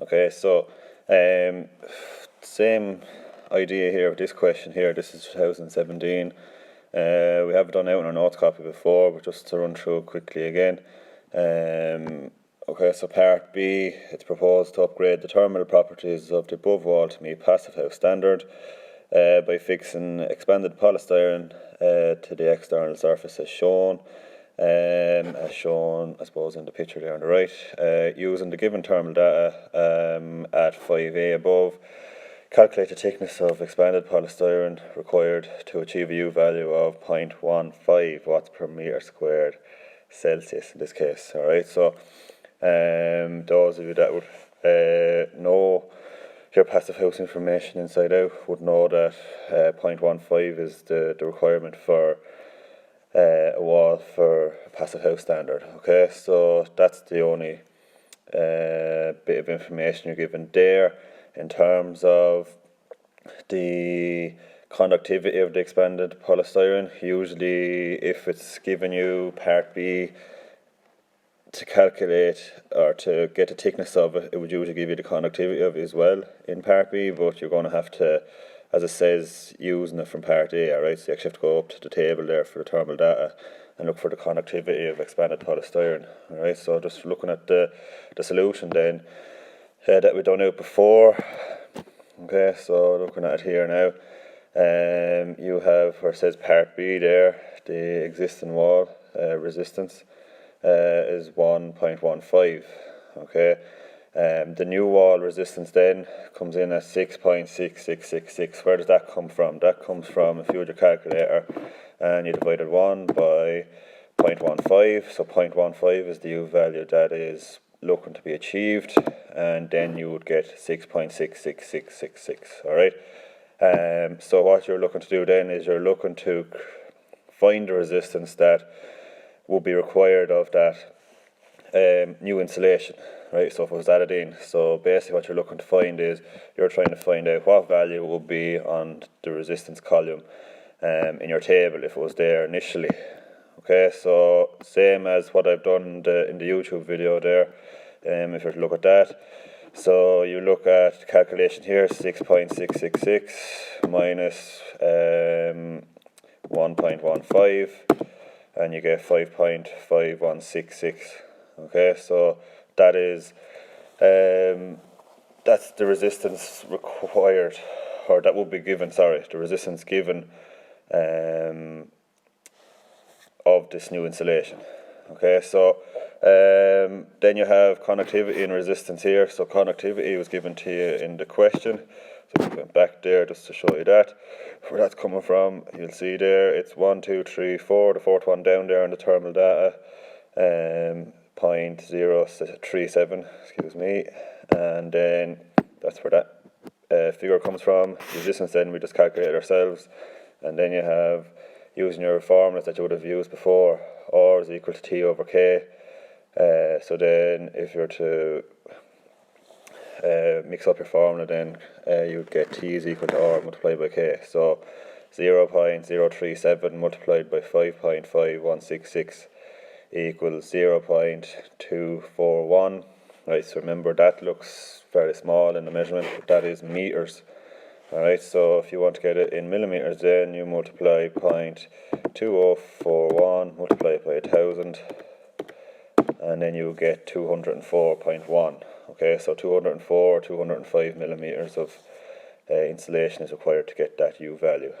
Okay, so same idea here with this question here. This is 2017. We have done out in our notes copy before, but just to run through it quickly again. Okay, so part B, it's proposed to upgrade the thermal properties of the above wall to meet Passive House standard by fixing expanded polystyrene to the external surface as shown, I suppose, in the picture there on the right. Using the given thermal data at 5A above, calculate the thickness of expanded polystyrene required to achieve a U-value of 0.15 watts per meter squared Celsius in this case. Alright, so those of you that would know your passive house information inside out would know that 0.15 is the requirement for a wall for a passive house standard. Okay, so that's the only bit of information you're given there in terms of the conductivity of the expanded polystyrene. Usually, if it's given you part B, to calculate or to get the thickness of it, it would usually give you the conductivity of it as well in part B, but you're going to have to, as it says, using it from part A, alright, so you actually have to go up to the table there for the thermal data and look for the conductivity of expanded polystyrene. Alright, so just looking at the solution then that we've done out before. Okay, so looking at it here now, you have where it says part B there, the existing wall resistance is 1.15. Okay, the new wall resistance then comes in at 6.6666. Where does that come from? That comes from, if you use your calculator and you divided 1 by 0.15, so 0.15 is the U value that is looking to be achieved, and then you would get 6.66666. Alright, so what you're looking to do then is you're looking to find the resistance that will be required of that new insulation, right? So if it was added in, so basically what you're looking to find is you're trying to find out what value will be on the resistance column in your table if it was there initially. Okay, so same as what I've done in the YouTube video there. If you were to look at that, so you look at the calculation here, 6.666 minus 1.15, and you get 5.5166. Okay, so that is that's the resistance required, or that will be given. Sorry, the resistance given of this new insulation. Okay, so then you have conductivity and resistance here. So conductivity was given to you in the question. So we went back there just to show you that. Where that's coming from, you'll see there it's 1, 2, 3, 4. The fourth one down there in the thermal data, 0.037. Excuse me, and then that's where that figure comes from. Resistance then we just calculate ourselves, and then you have, using your formulas that you would have used before, R is equal to T over K. So then if you're to mix up your formula, then you would get T is equal to R multiplied by K. So 0.037 multiplied by 5.5166 equals 0.241. Right, so remember that looks fairly small in the measurement, but that is meters. Alright, so if you want to get it in millimeters, then you multiply 0.2041 multiplied by 1000, and then you get 204.1. Okay, so 204 or 205 millimeters of insulation is required to get that U value.